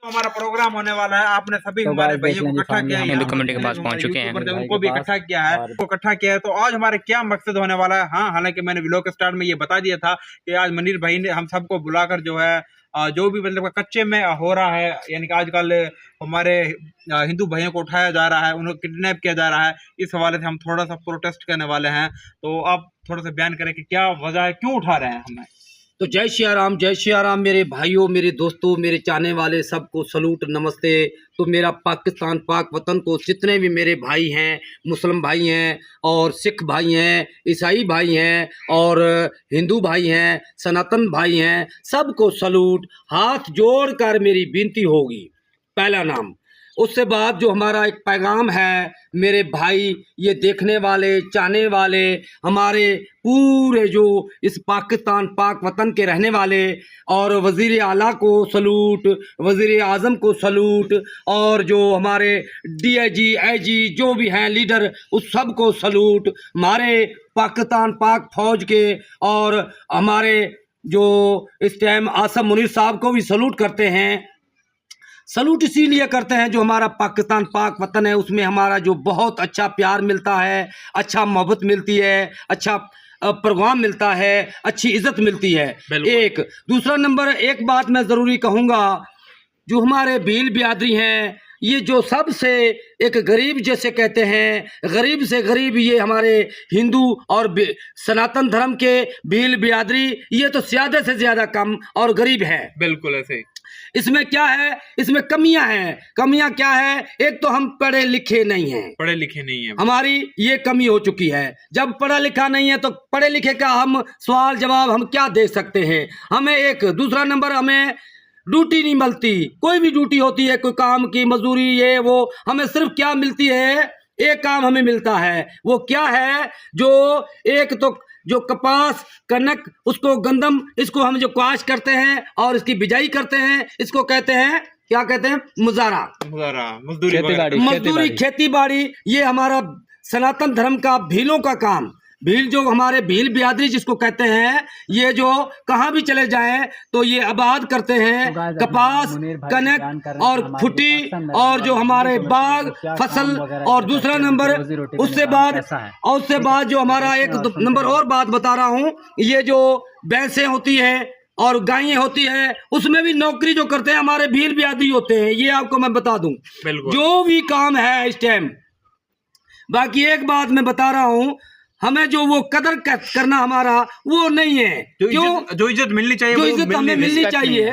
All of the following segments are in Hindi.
तो हमारा प्रोग्राम होने वाला है। आपने सभी तो हमारे गाइस भाइयों देख को लेंगे इकट्ठा किया है, सामने यहाँ हम पर कमेटी के जितने पास भी पहुंच हमारे चुके हैं। यूट्यूबर थे भाई उनको भी के इकट्ठा पास किया है, और वो इकट्ठा किया है। तो आज हमारे क्या मकसद होने वाला है, हाँ, हालांकि मैंने व्लॉग स्टार्ट में ये बता दिया था कि आज मनीर भाई ने हम सबको बुलाकर जो है जो भी मतलब कच्चे में हो रहा है, यानी कि आजकल हमारे हिंदू भाइयों को उठाया जा रहा है, उन्हें किडनैप किया जा रहा है, इस हवाले से हम थोड़ा सा प्रोटेस्ट करने वाले हैं। तो आप थोड़ा सा बयान करें कि क्या वजह है, क्यों उठा रहे हैं हमें। तो जय सिया राम मेरे भाइयों, मेरे दोस्तों, मेरे चाहने वाले सबको सलूट, नमस्ते। तो मेरा पाकिस्तान पाक वतन को जितने भी मेरे भाई हैं, मुस्लिम भाई हैं और सिख भाई हैं, ईसाई भाई हैं और हिंदू भाई हैं, सनातन भाई हैं, सबको सलूट। हाथ जोड़कर मेरी विनती होगी, पहला नाम। उससे बाद जो हमारा एक पैगाम है मेरे भाई, ये देखने वाले, चाहने वाले, हमारे पूरे जो इस पाकिस्तान पाक वतन के रहने वाले, और वज़ीर आला को सलूट, वज़ीर आज़म को सलूट, और जो हमारे DIG IG जो भी हैं लीडर, उस सब को सलूट। हमारे पाकिस्तान पाक फौज के और हमारे जो इस टाइम आसम मुनीर साहब को भी सलूट करते हैं। सलूट इसीलिए करते हैं जो हमारा पाकिस्तान पाक वतन है, उसमें हमारा जो बहुत अच्छा प्यार मिलता है, अच्छा मोहब्बत मिलती है, अच्छा प्रोग्राम मिलता है, अच्छी इज्जत मिलती है। एक दूसरा नंबर, एक बात मैं ज़रूरी कहूँगा, जो हमारे भील बिरादरी हैं, ये जो सबसे एक गरीब जैसे कहते हैं, गरीब से गरीब, ये हमारे हिंदू और सनातन धर्म के भील बिरादरी, ये तो ज़्यादा से ज़्यादा कम और गरीब है। बिल्कुल ऐसे। इसमें क्या है, इसमें कमियां हैं। कमियां क्या है, एक तो हम पढ़े लिखे नहीं हैं, पढ़े लिखे नहीं है, हमारी ये कमी हो चुकी है। जब पढ़ा लिखा नहीं है तो पढ़े लिखे का हम सवाल जवाब हम क्या दे सकते हैं। हमें एक दूसरा नंबर, हमें ड्यूटी नहीं मिलती, कोई भी ड्यूटी होती है, कोई काम की मजदूरी, ये वो, हमें सिर्फ क्या मिलती है, एक काम हमें मिलता है। वो क्या है, जो एक तो जो कपास, कनक, उसको गंदम, इसको हम जो काश करते हैं और इसकी बिजाई करते हैं, इसको कहते हैं, क्या कहते हैं, मुजारा, मजदूरी, खेती बाड़ी। ये हमारा सनातन धर्म का भीलों का काम, भील जो हमारे भील बिरादरी जिसको कहते हैं, ये जो कहाँ भी चले जाएं तो ये आबाद करते हैं, कपास, कनक और फुटी और जो हमारे बाग फसल। और दूसरा नंबर, उससे बाद जो हमारा एक नंबर और बात बता रहा हूँ, ये जो भैंसें होती है और गायें होती है, उसमें भी नौकरी जो करते हैं हमारे भील बिरादरी होते हैं, ये आपको मैं बता दूं जो भी काम है इस टाइम। बाकी एक बात मैं बता रहा हूँ, हमें जो वो कदर करना हमारा वो नहीं है, क्यों, जो इज्जत मिलनी चाहिए, जो इज्जत हमें मिलनी चाहिए।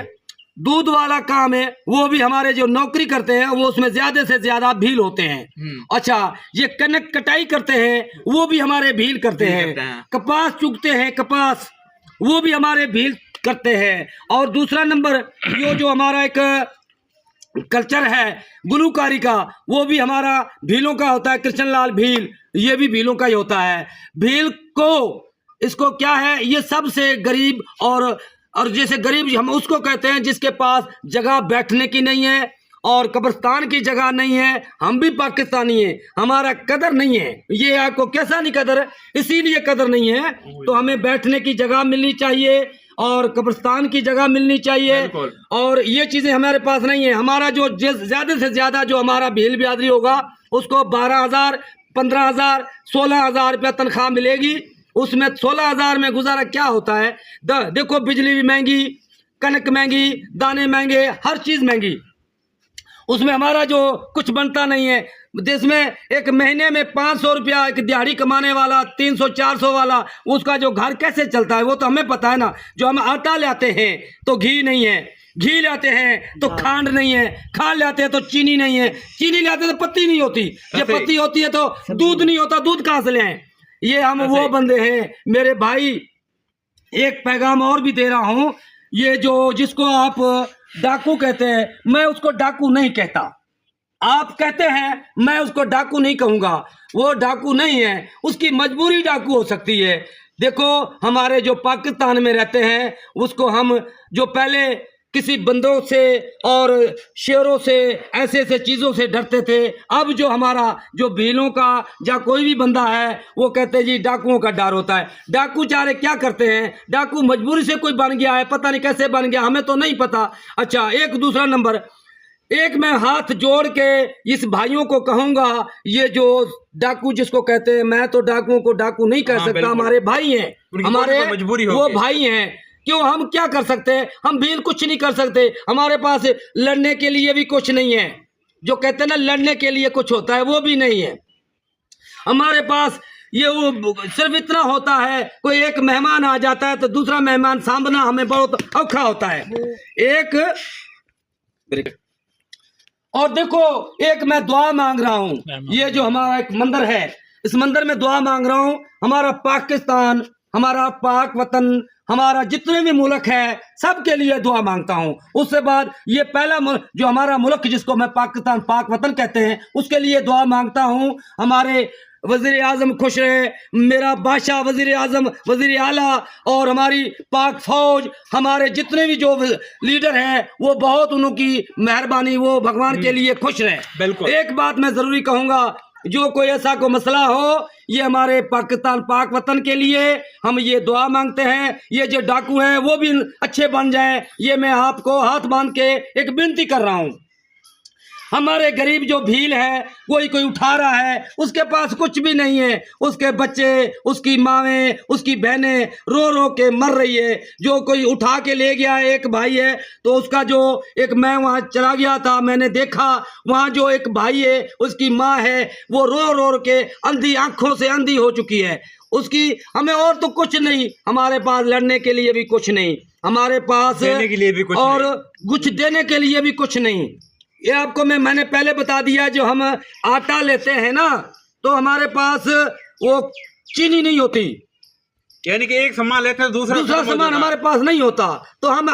दूध वाला काम है, वो भी हमारे जो नौकरी करते हैं वो उसमें ज्यादा से ज्यादा भील होते हैं। अच्छा, ये कनक कटाई करते हैं वो भी हमारे भील करते हैं, कपास चुगते हैं, कपास वो भी हमारे भील करते हैं। और दूसरा नंबर, जो हमारा एक कल्चर है गुलूकारी का, वो भी हमारा भीलों का होता है। कृष्ण लाल भील, ये भी भीलों का ही होता है। भील को इसको क्या है, ये सबसे गरीब और जैसे गरीब हम उसको कहते हैं जिसके पास जगह बैठने की नहीं है और कब्रिस्तान की जगह नहीं है। हम भी पाकिस्तानी हैं, हमारा कदर नहीं है। ये आपको कैसा नहीं कदर है, इसीलिए कदर नहीं है। तो हमें बैठने की जगह मिलनी चाहिए और कब्रिस्तान की जगह मिलनी चाहिए, और ये चीज़ें हमारे पास नहीं है। हमारा जो ज़्यादा से ज़्यादा जो हमारा भील बिरादरी होगा उसको 12,000, 15,000, 16,000 रुपया तनख्वाह मिलेगी। उसमें 16,000 में गुजारा क्या होता है। देखो, बिजली भी महंगी, कनक महंगी, दाने महंगे, हर चीज़ महंगी, उसमें हमारा जो कुछ बनता नहीं है। देश में एक महीने में 500 रुपया एक दिहाड़ी कमाने वाला, 300-400 वाला, उसका जो घर कैसे चलता है वो तो हमें पता है ना। जो हम आटा लाते हैं तो घी नहीं है, घी लाते हैं तो खांड नहीं है, खांड लाते हैं तो चीनी नहीं है, चीनी लाते हैं तो पत्ती नहीं होती, ये पत्ती होती है तो दूध नहीं होता, दूध कहाँ से ले आए। ये हम वो बंदे हैं मेरे भाई। एक पैगाम और भी दे रहा हूँ, ये जो जिसको आप डाकू कहते हैं, मैं उसको डाकू नहीं कहता। आप कहते हैं, मैं उसको डाकू नहीं कहूँगा। वो डाकू नहीं है, उसकी मजबूरी डाकू हो सकती है। देखो, हमारे जो पाकिस्तान में रहते हैं उसको हम जो पहले किसी बंदों से और शेरों से ऐसे ऐसे चीज़ों से डरते थे, अब जो हमारा जो भीलों का या कोई भी बंदा है वो कहते हैं जी डाकुओं का डर होता है। डाकू चारे क्या करते हैं, डाकू मजबूरी से कोई बन गया है, पता नहीं कैसे बन गया, हमें तो नहीं पता। अच्छा, एक दूसरा नंबर, एक मैं हाथ जोड़ के इस भाइयों को कहूंगा, ये जो डाकू जिसको कहते हैं, मैं तो डाकुओं को डाकू नहीं कह सकता, हमारे भाई हैं, हमारे मजबूरी वो भाई हैं, क्यों हम क्या कर सकते हैं, हम भी कुछ नहीं कर सकते, हमारे पास लड़ने के लिए भी कुछ नहीं है, जो कहते हैं ना लड़ने के लिए कुछ होता है वो भी नहीं है हमारे पास। ये वो सिर्फ इतना होता है, कोई एक मेहमान आ जाता है तो दूसरा मेहमान सामना हमें बहुत औखा होता है। एक और देखो, एक मैं दुआ मांग रहा हूँ, ये जो हमारा एक मंदिर है, इस मंदिर में दुआ मांग रहा हूँ, हमारा पाकिस्तान, हमारा पाक वतन, हमारा जितने भी मुल्क है सबके लिए दुआ मांगता हूँ। उसके बाद ये पहला जो हमारा मुल्क जिसको मैं पाकिस्तान पाक वतन कहते हैं उसके लिए दुआ मांगता हूँ। हमारे वजीर आजम खुश रहे, मेरा बादशाह वजीर आजम वजीर आला और हमारी पाक फौज, हमारे जितने भी जो लीडर हैं वो बहुत उनकी मेहरबानी, वो भगवान के लिए खुश रहे। बिल्कुल। एक बात मैं जरूरी कहूँगा, जो कोई ऐसा कोई मसला हो, ये हमारे पाकिस्तान पाक वतन के लिए हम ये दुआ मांगते हैं, ये जो डाकू हैं वो भी अच्छे बन जाएं, ये मैं आपको हाथ बांध के एक विनती कर रहा हूँ। हमारे गरीब जो भील है, कोई उठा रहा है, उसके पास कुछ भी नहीं है, उसके बच्चे, उसकी मावें, उसकी बहनें रो रो के मर रही है। जो कोई उठा के ले गया, एक भाई है तो उसका जो एक, मैं वहाँ चला गया था, मैंने देखा वहाँ जो एक भाई है उसकी माँ है वो रो रो के अंधी, आंखों से अंधी हो चुकी है उसकी। हमें और तो कुछ नहीं, हमारे पास लड़ने के लिए भी कुछ नहीं, हमारे पास देने के लिए भी कुछ और नहीं। कुछ देने के लिए भी कुछ नहीं। ये आपको मैंने पहले बता दिया, जो हम आटा लेते हैं ना तो हमारे पास वो चीनी नहीं होती, यानी कि एक सामान लेते हैं दूसरा सामान हमारे पास नहीं होता, तो हम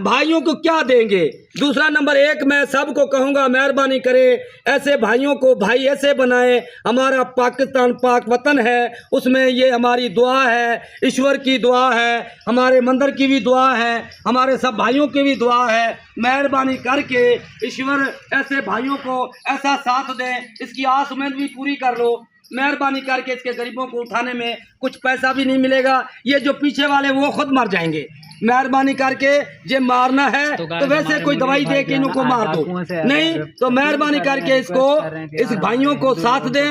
भाइयों को क्या देंगे। दूसरा नंबर, एक मैं सबको कहूँगा मेहरबानी करे, ऐसे भाइयों को भाई ऐसे बनाए। हमारा पाकिस्तान पाक वतन है, उसमें ये हमारी दुआ है, ईश्वर की दुआ है, हमारे मंदिर की भी दुआ है, हमारे सब भाइयों की भी दुआ है। मेहरबानी करके ईश्वर ऐसे भाइयों को ऐसा साथ दें, इसकी आस उम्मीद भी पूरी कर लो। मेहरबानी करके इसके गरीबों को उठाने में कुछ पैसा भी नहीं मिलेगा, ये जो पीछे वाले वो खुद मर जाएंगे। मेहरबानी करके जे मारना है तो वैसे कोई दवाई दे के इनको मार दो, नहीं तो मेहरबानी करके इसको, इस भाइयों को साथ दें,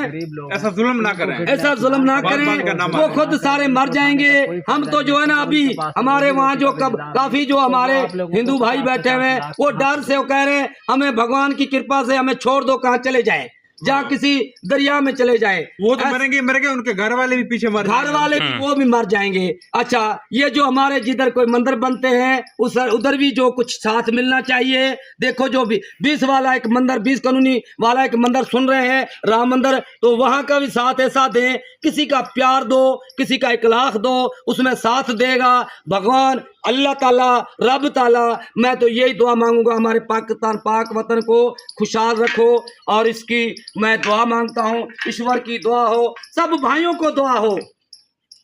ऐसा जुल्म ना करें, ऐसा जुल्म ना करें, वो खुद सारे मर जाएंगे। हम तो जो है ना, अभी हमारे वहाँ जो काफी जो हमारे हिंदू भाई बैठे हुए हैं वो डर से वो कह रहे हैं हमें भगवान की कृपा से हमें छोड़ दो, कहाँ चले जाए, जहाँ किसी दरिया में चले जाए। वो तो मरेंगे, उनके घर वाले भी पीछे मर, घर वाले भी वो भी मर जाएंगे। अच्छा, ये जो हमारे जिधर कोई मंदिर बनते हैं उधर भी जो कुछ साथ मिलना चाहिए। देखो जो भी 20 वाला एक मंदिर, 20 कानूनी वाला एक मंदिर सुन रहे हैं, राम मंदिर, तो वहाँ का भी साथ ऐसा दें, किसी का प्यार दो, किसी का 1 लाख दो, उसमें साथ देगा भगवान अल्लाह ताला, रब ताला। मैं तो यही दुआ मांगूंगा, हमारे पाकिस्तान पाक वतन को खुशहाल रखो, और इसकी मैं दुआ मांगता हूँ, ईश्वर की दुआ हो, सब भाइयों को दुआ हो।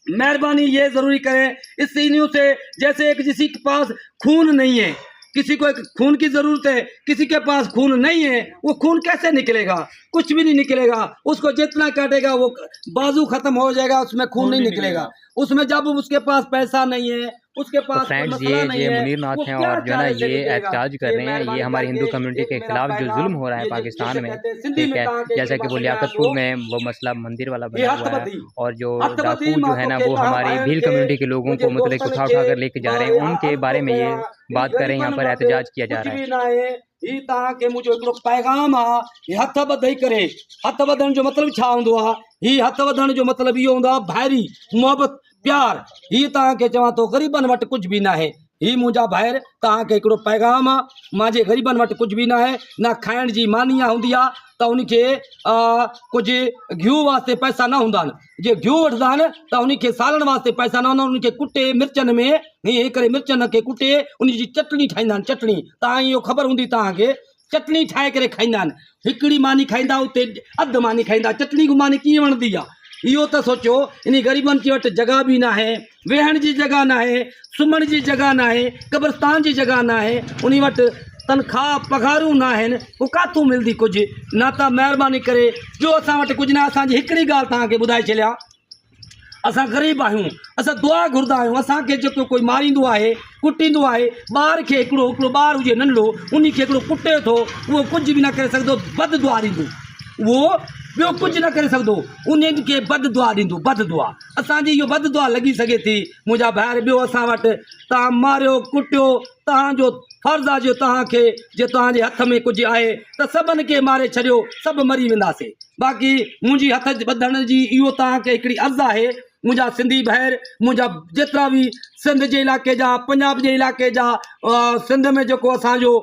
मेहरबानी ये जरूरी करें इस सीनियों से, जैसे एक किसी के पास खून नहीं है, किसी को एक खून की जरूरत है, किसी के पास खून नहीं है, वो खून कैसे निकलेगा, कुछ भी नहीं निकलेगा, उसको जितना काटेगा वो बाजू खत्म हो जाएगा, उसमें खून नहीं निकलेगा। उसमें जब उसके पास पैसा नहीं है, उसके पास फ्रेंड्स, ये मुनीर नाथ हैं और जो है ना ये एहतजाज कर रहे हैं, ये हमारी हिंदू कम्युनिटी के खिलाफ जो जुल्म हो रहा है पाकिस्तान में, ठीक है। जैसा कि वो लियाकतपुर में वो मसला मंदिर वाला बना हुआ है, और जो डाकू जो है ना वो हमारी भील कम्युनिटी के लोगों को मतलब उठा कर लेके जा रहे हैं, उनके बारे में ये बात कर रहे हैं, यहाँ पर एहतजाज किया जा रहा है। ही ताके मुझे हिकिड़ो पैगाम आ, हथ ॿधई करे, हथ ॿधण जो मतिलबु छा हूंदो आहे, ही हथ ॿधण जो मतिलबु इहो हूंदो आहे भाइरी मोहबत प्यार। ही तव्हांखे चवां थो गरीबनि वटि कुझु बि न आहे, ही मुंहिंजा भाइर तव्हांखे हिकिड़ो पैगाम आहे, मुंहिंजे गरीबनि वटि कुझु बि न आहे, न खाइण जी मानिया हूंदी आहे त उनखे कुझु घिऊ वास्ते पैसा न हूंदा आहिनि, जे घिऊ वठंदा आहिनि त उनखे सालण वास्ते पैसा न हूंदा आहिनि, उनखे कुटे मिर्चनि में हीअं करे मिर्चनि खे कुटे उनजी चटणी ठाहींदा आहिनि। चटणी तव्हां इहो ख़बर हूंदी तव्हांखे, चटणी ठाहे करे खाईंदा आहिनि, हिकिड़ी मानी खाईंदा उते अधु मानी खाईंदा, चटणी को मानी कीअं वणंदी आहे इहो त सोचो। इन ग़रीबनि जे वटि जॻह बि न आहे, वेहण जी जॻह न आहे, सुम्हण जी जॻह न आहे, क़ब्रस्तान जी जॻह न आहे, उन वटि तनख़्वाह पघारूं न आहिनि, पोइ काथूं मिलंदी कुझु न। त महिरबानी करे जो असां वटि कुझु न, असांजी हिकिड़ी ॻाल्हि तव्हांखे ॿुधाए छॾियां, असां ग़रीब आहियूं, असां दुआ घुरंदा आहियूं, असांखे जेको कोई मारींदो आहे कुटींदो आहे। ॿार खे हिकिड़ो ॿार हुजे नंढो उन खे हिकिड़ो कुटे थो, उहो कुझु बि न करे सघंदो, बद दुआ ॾींदो, उहो ॿियो कुझु न करे सघंदो, उन्हनि खे बद दुआ ॾींदो, बद दुआ। असांजी इहो बद दुआ लॻी सघे थी मुंहिंजा ॿाहिरि। ॿियो असां वटि तव्हां मारियो कुटियो, तव्हांजो फर्ज़ु आहे जो तव्हांखे जे तव्हांजे हथ में कुझु आहे त सभिनि खे मारे छॾियो, सभु मरी वेंदासीं। बाक़ी मुंहिंजी हथ ॿधण जी इहो तव्हांखे हिकिड़ी अर्ज़ु आहे। मुंहिंजा सिंधी भाइर, मुंहिंजा जेतिरा बि सिंध जे इलाइक़े जा, पंजाब जे इलाइक़े जा, सिंध में जेको असांजो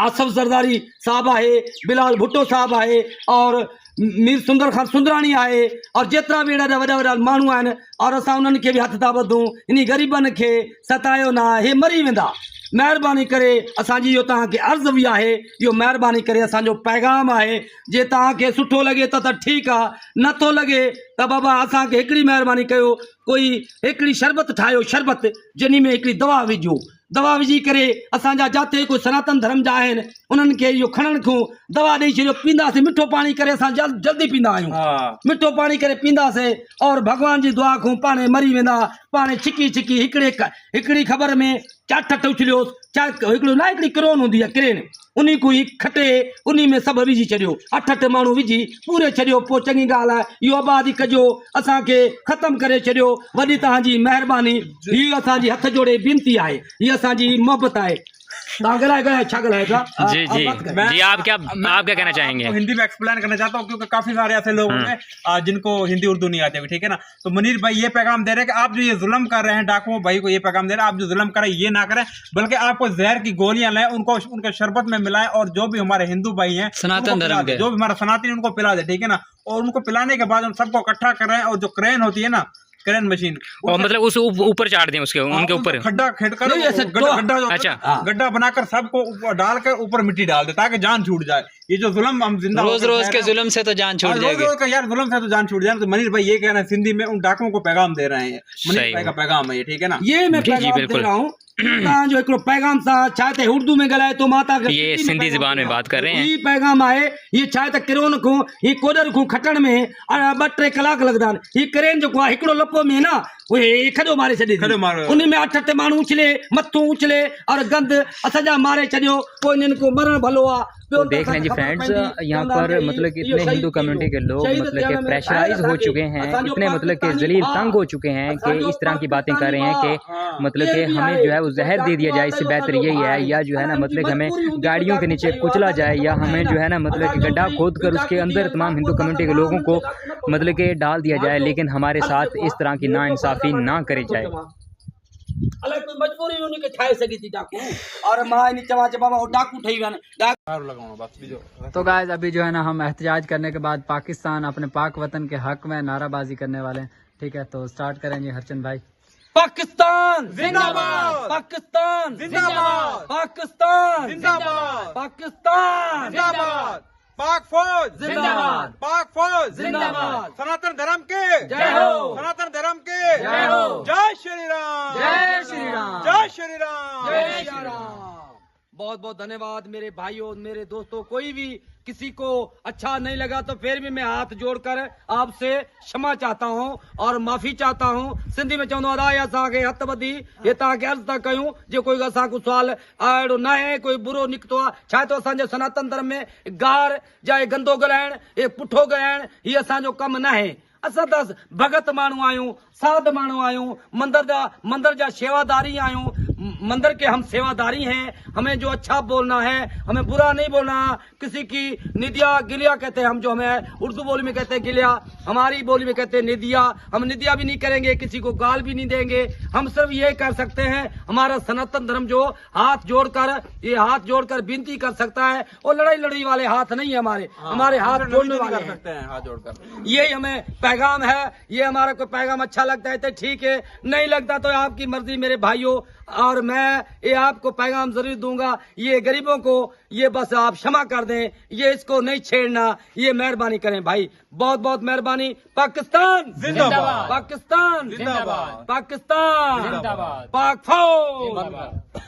आसिफ ज़रदारी साहब आहे, बिलाल भुट्टो साहब आहे, और मीर सुंदर खान सुंदराणी आहे, और जेतिरा बि अहिड़ा वॾा वॾा माण्हू आहिनि, और असां उन्हनि खे बि हथ था ॿधूं। इन ग़रीबनि खे सतायो न, हे मरी वेंदा। महिरबानी करे असांजी इहो तव्हांखे अर्ज़ु बि आहे, इहो महिरबानी करे असांजो पैगाम आहे। जे तव्हांखे सुठो लॻे त ठीकु आहे, नथो लॻे त बाबा असांखे हिकिड़ी महिरबानी कयो, कोई हिकिड़ी शरबत ठाहियो, शरबत जिन में हिकिड़ी दवा विझो, दवा विझी करे असांजा जिते कोई सनातन धर्म जा आहिनि उन्हनि खे इहो खणण खां दवा ॾेई छॾियो, पींदासीं मिठो पाणी करे, असां जल्दी पींदा आहियूं, मिठो पाणी करे पींदासीं, और भॻवान जी दुआ खां पाणे मरी वेंदा। पाणे छिकी छिकी हिकिड़ी ख़बर में चाट उछलियो, हिकिड़ो न हिकिड़ी क्रेन हूंदी आहे, क्रेन उन को ई खटे उन में सभु विझी छॾियो, 8 माण्हू विझी पूरे छॾियो, पोइ चङी ॻाल्हि आहे, इहो आबादी कजो, असांखे ख़तमु करे छॾियो। वॾी तव्हांजी महिरबानी, हीअ असांजी हथ जोड़े विनती आहे, हीअ असांजी मोहबत आहे। जी जी जी, आप क्या कहना चाहेंगे? हिंदी में एक्सप्लेन करना चाहता हूँ, क्योंकि काफी सारे ऐसे लोग होंगे जिनको हिंदी उर्दू नहीं आती, ठीक है ना। तो मुनीर भाई ये पैगाम दे रहे हैं कि आप जो ये जुल्म कर रहे हैं, डाकुओं भाई को ये पैगाम दे रहे हैं, आप जो जुल्म करें ये ना करें, बल्कि आपको जहर की गोलियां लें, उनको उनके शरबत में मिलाएं, और जो भी हमारे हिंदू भाई हैं सनातन धर्म के, जो भी हमारा सनातनी, उनको पिला दे, ठीक है ना। और उनको पिलाने के बाद उन सबको इकट्ठा कर रहे हैं, और जो क्रेन होती है ना, क्रेन मशीन, और मतलब उस ऊपर चाट दें उसके, उनके ऊपर खड्डा खेदकर गड्ढा बनाकर सबको ऊपर डालकर ऊपर मिट्टी डाल दे, ताकि जान छूट जाए। ये जो जुल्म हम जिंदा रोज के जुल्म से तो जान छूट जाएगी, रोज का यार जुल्म से तो जान छूट जाए। तो मनीर भाई ये कह रहे हैं सिंधी में उन डाकुओं को पैगाम दे रहे हैं, मनीर भाई का पैगाम है ये, ठीक है ना। ये मैं पैगाम दे रहा हूँ, जो एक पैगाम सा चाहे उर्दू में गलाए तो माता ये सिंधी ज़बान में बात कर रहे हैं, ये पैगाम आहे। ये चाहे किरोन को ये कोडर को खटण में 2-3 कलाक लगदा, ये क्रेन जो को हिकड़ो लपो में ना वो खड़ो मारे छॾे, उन में 8 माण्हू उछले, मथों उछले, और गंद असांजा मारे छॾियो, कोई इन्हनि को मरण भलो आ। तो देख लें जी फ्रेंड्स, यहाँ पर मतलब कि इतने हिंदू कम्युनिटी के लोग मतलब कि प्रेशराइज हो चुके हैं, इतने मतलब कि जलील तंग हो चुके हैं कि इस तरह की बातें कर रहे हैं कि मतलब कि हमें जो है वो जहर दे दिया जाए, इससे बेहतर यही है, या जो है ना मतलब कि हमें गाड़ियों के नीचे कुचला जाए, या हमें जो है ना मतलब कि गड्ढा खोद कर उसके अंदर तमाम हिंदू कम्युनिटी के लोगों को मतलब कि डाल दिया जाए, लेकिन हमारे साथ इस तरह की नाइंसाफ़ी ना करी जाए। मजबूरी उन्हीं के ठाए सकी थी डाकू, और मां इन चवा बाबा वो डाकू ठई वन तो गाइस अभी जो है ना हम एहतजाज करने के बाद पाकिस्तान अपने पाक वतन के हक में नाराबाजी करने वाले हैं, ठीक है। तो स्टार्ट करेंगे हरचंद भाई। पाकिस्तान जिंदाबाद, पाकिस्तान जिंदाबाद, पाकिस्तान जिंदाबाद, पाकिस्तान जिंदाबाद, पाक फौज जिंदाबाद, पाक फौज जिंदाबाद, सनातन धर्म के जय हो, सनातन धर्म के जय हो, जय श्री राम, जय श्री राम, जय श्री राम, जय श्री राम। बहुत बहुत धन्यवाद मेरे भाइयों, मेरे दोस्तों। कोई भी किसी को अच्छा नहीं लगा तो फिर भी मैं हाथ जोड़कर आपसे क्षमा चाहता हूँ और माफी चाहता हूँ। सिंधी में चवंदो आहियां असांखे हथ ॿधी ये तव्हांखे अर्ज़ु था कयूं, जे कोई असांखे सुवाल अहिड़ो न आहे, कोई बुरो निकितो आहे, छा तो असांजे सनातन धर्म में गार या गंदो ॻाल्हाइण, ये पुठो ॻाल्हाइण, हीअ असांजो कमु न आहे। असां त भगत माण्हू आहियूं, साध माण्हू आहियूं, मंदिर जा सेवादारी आहियूं, मंदिर के हम सेवादारी हैं। हमें जो अच्छा बोलना है, हमें बुरा नहीं बोलना। किसी की निदिया गिलिया कहते हैं हम, जो हमें उर्दू बोली में कहते हैं गिलिया, हमारी बोली में कहते हैं निदिया। हम निदिया भी नहीं करेंगे, किसी को गाल भी नहीं देंगे। हम सिर्फ ये कर सकते हैं, हमारा सनातन धर्म जो हाथ जोड़कर विनती कर सकता है, और लड़ाई वाले हाथ नहीं है हमारे हाथ जोड़ने वाले सकते हैं, हाथ जोड़कर। यही हमें पैगाम है। ये हमारा कोई पैगाम अच्छा लगता है तो ठीक है, नहीं लगता तो आपकी मर्जी मेरे भाइयों। और मैं ये आपको पैगाम जरूर दूंगा, ये गरीबों को ये बस आप क्षमा कर दें, ये इसको नहीं छेड़ना, ये मेहरबानी करें भाई, बहुत बहुत मेहरबानी। पाकिस्तान जिंदाबाद, पाकिस्तान जिंदाबाद, पाकिस्तान जिंदाबाद, पाक फौज।